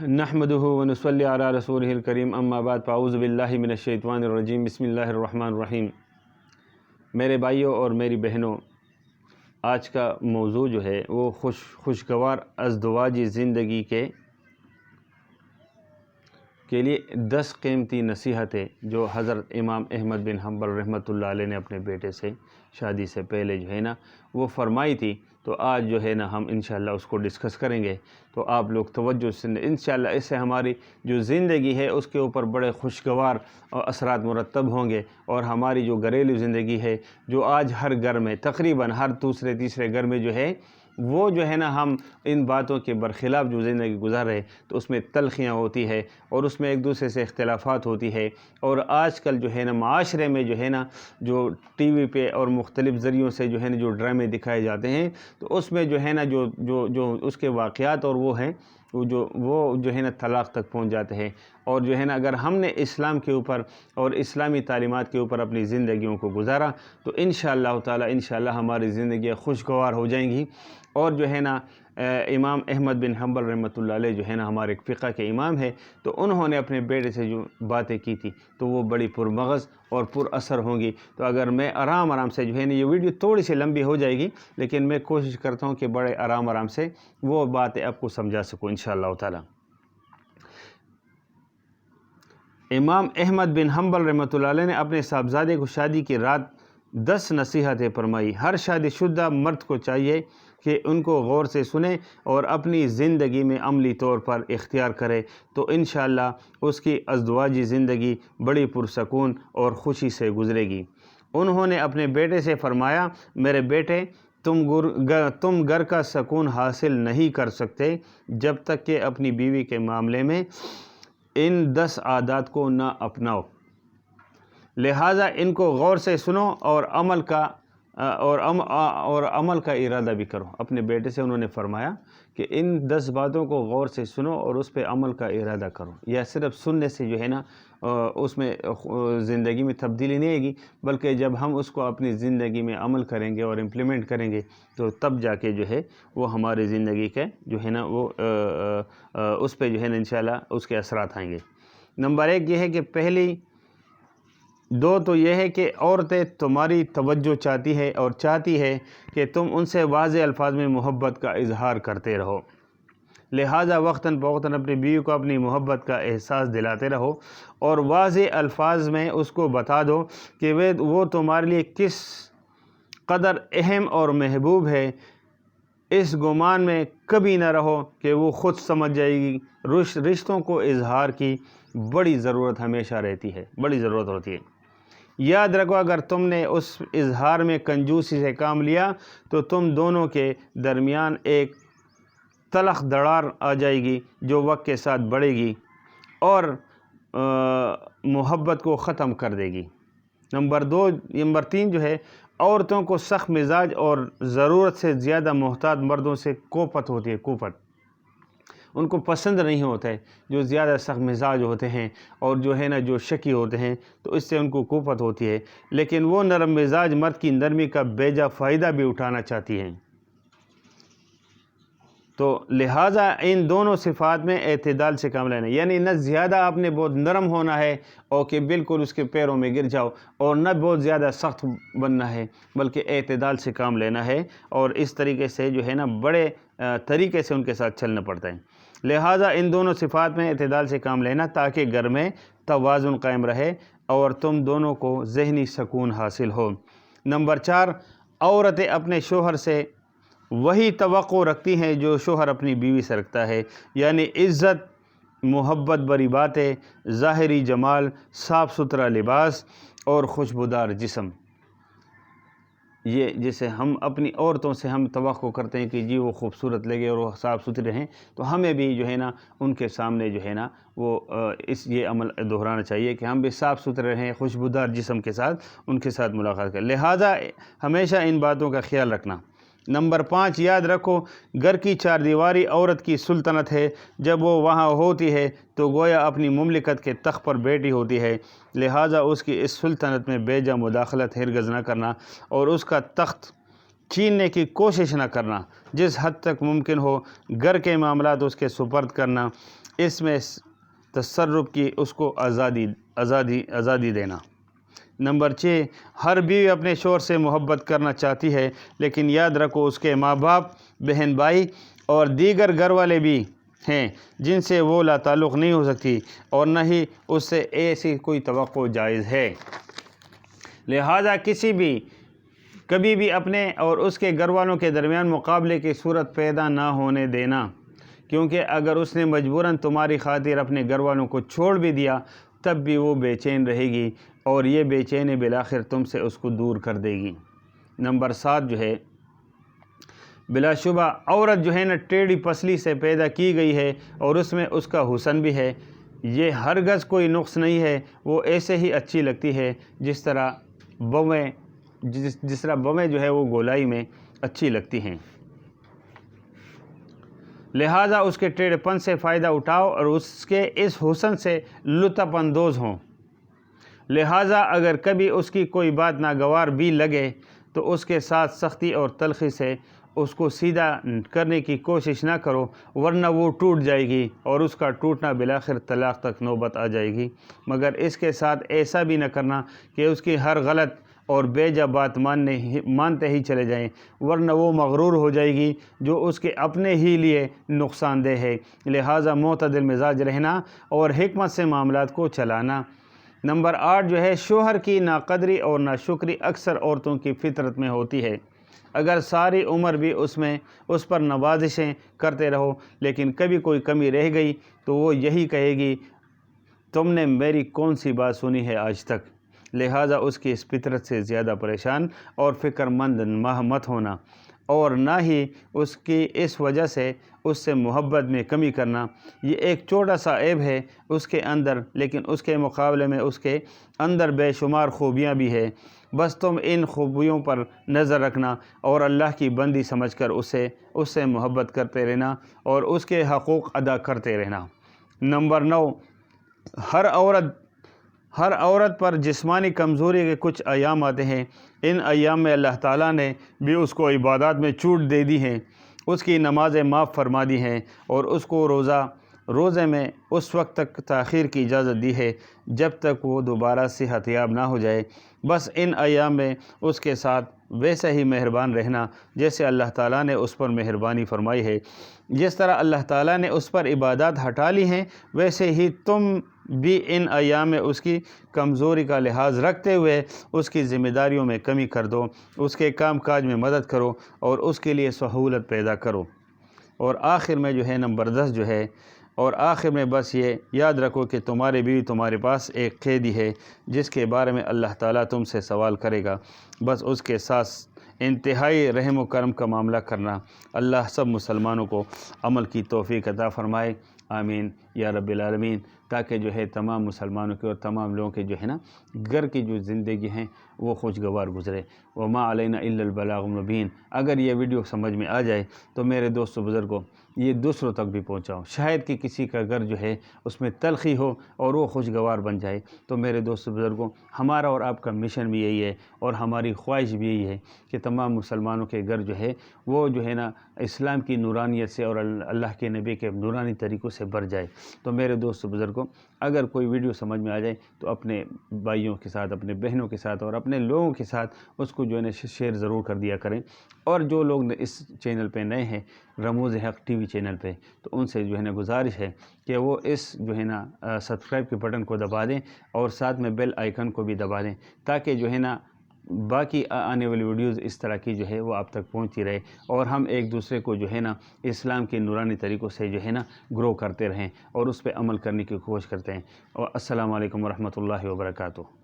نحمدہ ونصلی علی رسولہ الکریم اما بعد فاعوذ باللہ من الشیطان الرجیم بسم اللہ الرحمن الرحیم۔ میرے بھائیوں اور میری بہنوں، آج کا موضوع جو ہے وہ خوشگوار ازدواجی زندگی کے لیے 10 قیمتی نصیحتیں جو حضرت امام احمد بن حنبل رحمۃ اللہ علیہ نے اپنے بیٹے سے شادی سے پہلے جو ہے نا وہ فرمائی تھی، تو آج جو ہے نا ہم انشاءاللہ اس کو ڈسکس کریں گے۔ تو آپ لوگ توجہ سے انشاءاللہ اس سے ہماری جو زندگی ہے اس کے اوپر بڑے خوشگوار اثرات مرتب ہوں گے، اور ہماری جو گھریلو زندگی ہے جو آج ہر گھر میں تقریباً ہر دوسرے تیسرے گھر میں جو ہے وہ جو ہے نا ہم ان باتوں کے برخلاف جو زندگی گزار رہے، تو اس میں تلخیاں ہوتی ہے اور اس میں ایک دوسرے سے اختلافات ہوتی ہے۔ اور آج کل جو ہے نا معاشرے میں جو ہے نا جو ٹی وی پہ اور مختلف ذریعوں سے جو ہے نا جو ڈرامے دکھائے جاتے ہیں، تو اس میں جو ہے نا جو اس کے واقعات اور وہ ہیں وہ جو ہے نا طلاق تک پہنچ جاتے ہیں۔ اور جو ہے نا اگر ہم نے اسلام کے اوپر اور اسلامی تعلیمات کے اوپر اپنی زندگیوں کو گزارا تو انشاءاللہ تعالی انشاءاللہ ہماری زندگیاں خوشگوار ہو جائیں گی۔ اور جو ہے نا امام احمد بن حنبل رحمۃ اللہ علیہ جو ہے نا ہمارے فقہ کے امام ہے، تو انہوں نے اپنے بیٹے سے جو باتیں کی تھی تو وہ بڑی پرمغز اور پر اثر ہوں گی۔ تو اگر میں آرام سے جو ہے نا یہ ویڈیو تھوڑی سی لمبی ہو جائے گی، لیکن میں کوشش کرتا ہوں کہ بڑے آرام سے وہ باتیں آپ کو سمجھا سکوں انشاءاللہ تعالی۔ امام احمد بن حنبل رحمۃ اللہ علیہ نے اپنے صاحبزادے کو شادی کی رات 10 نصیحتیں فرمائی۔ ہر شادی شدہ مرد کو چاہیے کہ ان کو غور سے سنے اور اپنی زندگی میں عملی طور پر اختیار کرے، تو انشاءاللہ اس کی ازدواجی زندگی بڑی پرسکون اور خوشی سے گزرے گی۔ انہوں نے اپنے بیٹے سے فرمایا، میرے بیٹے، تم گھر کا سکون حاصل نہیں کر سکتے جب تک کہ اپنی بیوی کے معاملے میں ان 10 عادات کو نہ اپناؤ، لہٰذا ان کو غور سے سنو اور عمل کا ارادہ بھی کرو۔ اپنے بیٹے سے انہوں نے فرمایا کہ ان 10 باتوں کو غور سے سنو اور اس پہ عمل کا ارادہ کرو۔ یا صرف سننے سے جو ہے نا اس میں زندگی میں تبدیلی نہیں آئے گی، بلکہ جب ہم اس کو اپنی زندگی میں عمل کریں گے اور امپلیمنٹ کریں گے تو تب جا کے جو ہے وہ ہماری زندگی کے جو ہے نا وہ اس پہ جو ہے نا انشاءاللہ اس کے اثرات آئیں گے۔ نمبر 1 یہ ہے کہ پہلی 2 تو یہ ہے کہ عورتیں تمہاری توجہ چاہتی ہے کہ تم ان سے واضح الفاظ میں محبت کا اظہار کرتے رہو، لہٰذا وقتاً فوقتاً اپنی بیوی کو اپنی محبت کا احساس دلاتے رہو اور واضح الفاظ میں اس کو بتا دو کہ وہ تمہارے لیے کس قدر اہم اور محبوب ہے۔ اس گمان میں کبھی نہ رہو کہ وہ خود سمجھ جائے گی۔ رشتوں کو اظہار کی بڑی ضرورت ہمیشہ رہتی ہے، بڑی ضرورت ہوتی ہے۔ یاد رکھو، اگر تم نے اس اظہار میں کنجوسی سے کام لیا تو تم دونوں کے درمیان ایک تلخ دراڑ آ جائے گی جو وقت کے ساتھ بڑھے گی اور محبت کو ختم کر دے گی۔ نمبر 3 جو ہے، عورتوں کو سخت مزاج اور ضرورت سے زیادہ محتاط مردوں سے کوفت ہوتی ہے۔ کوفت ان کو پسند نہیں ہوتا ہے، جو زیادہ سخت مزاج ہوتے ہیں اور جو ہے نا جو شکی ہوتے ہیں، تو اس سے ان کو کوفت ہوتی ہے، لیکن وہ نرم مزاج مرد کی نرمی کا بیجا فائدہ بھی اٹھانا چاہتی ہیں۔ تو لہٰذا ان دونوں صفات میں اعتدال سے کام لینا، یعنی نہ زیادہ آپ نے بہت نرم ہونا ہے اور کہ بالکل اس کے پیروں میں گر جاؤ، اور نہ بہت زیادہ سخت بننا ہے، بلکہ اعتدال سے کام لینا ہے، اور اس طریقے سے جو ہے نا بڑے طریقے سے ان کے ساتھ چلنا پڑتا ہے۔ لہٰذا ان دونوں صفات میں اعتدال سے کام لینا تاکہ گھر میں توازن قائم رہے اور تم دونوں کو ذہنی سکون حاصل ہو۔ نمبر 4، عورتیں اپنے شوہر سے وہی توقع رکھتی ہیں جو شوہر اپنی بیوی سے رکھتا ہے، یعنی عزت، محبت بری باتیں، ظاہری جمال، صاف ستھرا لباس اور خوشبودار جسم۔ یہ جیسے ہم اپنی عورتوں سے ہم توقع کرتے ہیں کہ جی وہ خوبصورت لگے اور وہ صاف ستھرے ہیں، تو ہمیں بھی جو ہے نا ان کے سامنے جو ہے نا وہ یہ عمل دہرانا چاہیے کہ ہم بھی صاف ستھرے رہیں، خوشبودار جسم کے ساتھ ان کے ساتھ ملاقات کریں۔ لہٰذا ہمیشہ ان باتوں کا خیال رکھنا۔ نمبر 5، یاد رکھو، گھر کی 4 دیواری عورت کی سلطنت ہے۔ جب وہ وہاں ہوتی ہے تو گویا اپنی مملکت کے تخت پر بیٹھی ہوتی ہے، لہٰذا اس کی اس سلطنت میں بیجا مداخلت ہرگز نہ کرنا اور اس کا تخت چھیننے کی کوشش نہ کرنا، جس حد تک ممکن ہو گھر کے معاملات اس کے سپرد کرنا، اس میں تصرف کی اس کو آزادی دینا۔ نمبر 6، ہر بیوی اپنے شوہر سے محبت کرنا چاہتی ہے، لیکن یاد رکھو اس کے ماں باپ، بہن بھائی اور دیگر گھر والے بھی ہیں جن سے وہ لا تعلق نہیں ہو سکتی، اور نہ ہی اس سے ایسی کوئی توقع جائز ہے۔ لہذا کبھی بھی اپنے اور اس کے گھر والوں کے درمیان مقابلے کی صورت پیدا نہ ہونے دینا، کیونکہ اگر اس نے مجبوراً تمہاری خاطر اپنے گھر والوں کو چھوڑ بھی دیا تب بھی وہ بے چین رہے گی، اور یہ بے چینی بالآخر تم سے اس کو دور کر دے گی۔ نمبر 7 جو ہے، بلا شبہ عورت جو ہے نا ٹیڑھی پسلی سے پیدا کی گئی ہے، اور اس میں اس کا حسن بھی ہے، یہ ہرگز کوئی نقص نہیں ہے، وہ ایسے ہی اچھی لگتی ہے جس طرح بویں جو ہے وہ گولائی میں اچھی لگتی ہیں۔ لہذا اس کے ٹیڑھے پن سے فائدہ اٹھاؤ اور اس کے اس حسن سے لطف اندوز ہوں۔ لہذا اگر کبھی اس کی کوئی بات ناگوار بھی لگے تو اس کے ساتھ سختی اور تلخی سے اس کو سیدھا کرنے کی کوشش نہ کرو، ورنہ وہ ٹوٹ جائے گی اور اس کا ٹوٹنا بالآخر طلاق تک نوبت آ جائے گی۔ مگر اس کے ساتھ ایسا بھی نہ کرنا کہ اس کی ہر غلط اور بے جا بات مانتے ہی چلے جائیں، ورنہ وہ مغرور ہو جائے گی، جو اس کے اپنے ہی لیے نقصان دہ ہے۔ لہٰذا معتدل مزاج رہنا اور حکمت سے معاملات کو چلانا۔ نمبر 8 جو ہے، شوہر کی ناقدری اور ناشکری اکثر عورتوں کی فطرت میں ہوتی ہے۔ اگر ساری عمر بھی اس پر نوازشیں کرتے رہو لیکن کبھی کوئی کمی رہ گئی تو وہ یہی کہے گی، تم نے میری کون سی بات سنی ہے آج تک؟ لہٰذا اس کی اس فطرت سے زیادہ پریشان اور فکر مند مت ہونا، اور نہ ہی اس کی اس وجہ سے اس سے محبت میں کمی کرنا۔ یہ ایک چھوٹا سا عیب ہے اس کے اندر، لیکن اس کے مقابلے میں اس کے اندر بے شمار خوبیاں بھی ہیں۔ بس تم ان خوبیوں پر نظر رکھنا اور اللہ کی بندی سمجھ کر اس سے محبت کرتے رہنا اور اس کے حقوق ادا کرتے رہنا۔ نمبر 9، ہر عورت پر جسمانی کمزوری کے کچھ ایام آتے ہیں۔ ان ایام میں اللہ تعالیٰ نے بھی اس کو عبادات میں چھوٹ دے دی ہے، اس کی نمازیں معاف فرما دی ہیں، اور اس کو روزے میں اس وقت تک تاخیر کی اجازت دی ہے جب تک وہ دوبارہ صحت یاب نہ ہو جائے۔ بس ان ایام میں اس کے ساتھ ویسے ہی مہربان رہنا جیسے اللہ تعالیٰ نے اس پر مہربانی فرمائی ہے۔ جس طرح اللہ تعالیٰ نے اس پر عبادات ہٹا لی ہیں، ویسے ہی تم بھی ان ایام میں اس کی کمزوری کا لحاظ رکھتے ہوئے اس کی ذمہ داریوں میں کمی کر دو، اس کے کام کاج میں مدد کرو اور اس کے لیے سہولت پیدا کرو۔ اور آخر میں جو ہے نمبر 10 جو ہے، اور آخر میں بس یہ یاد رکھو کہ تمہاری بیوی تمہارے پاس ایک قیدی ہے جس کے بارے میں اللہ تعالیٰ تم سے سوال کرے گا۔ بس اس کے ساتھ انتہائی رحم و کرم کا معاملہ کرنا۔ اللہ سب مسلمانوں کو عمل کی توفیق عطا فرمائے، آمین یا رب العالمین، تاکہ جو ہے تمام مسلمانوں کے اور تمام لوگوں کے جو ہے نا گھر کی جو زندگی ہیں وہ خوشگوار گزرے۔ وما علینا الا البلاغ المبین۔ اگر یہ ویڈیو سمجھ میں آ جائے تو میرے دوستو بزرگوں یہ دوسروں تک بھی پہنچاؤ، شاید کہ کسی کا گھر جو ہے اس میں تلخی ہو اور وہ خوشگوار بن جائے۔ تو میرے دوستو بزرگوں، ہمارا اور آپ کا مشن بھی یہی ہے اور ہماری خواہش بھی یہی ہے کہ تمام مسلمانوں کے گھر جو ہے وہ جو ہے نا اسلام کی نورانیت سے اور اللہ کے نبی کے نورانی طریقوں سے بھر جائے۔ تو میرے دوستو بزرگوں، اگر کوئی ویڈیو سمجھ میں آ جائے تو اپنے بھائیوں کے ساتھ، اپنے بہنوں کے ساتھ اور اپنے لوگوں کے ساتھ اس کو جو ہے نا شیئر ضرور کر دیا کریں۔ اور جو لوگ اس چینل پہ نئے ہیں، رموز حق ٹی وی چینل پہ، تو ان سے جو ہے نا گزارش ہے کہ وہ اس جو ہے نا سبسکرائب کے بٹن کو دبا دیں اور ساتھ میں بیل آئیکن کو بھی دبا دیں، تاکہ جو ہے نا باقی آنے والی ویڈیوز اس طرح کی جو ہے وہ آپ تک پہنچتی رہے اور ہم ایک دوسرے کو جو ہے نا اسلام کے نورانی طریقوں سے جو ہے نا گرو کرتے رہیں اور اس پہ عمل کرنے کی کوشش کرتے ہیں۔ اور السلام علیکم ورحمۃ اللہ وبرکاتہ۔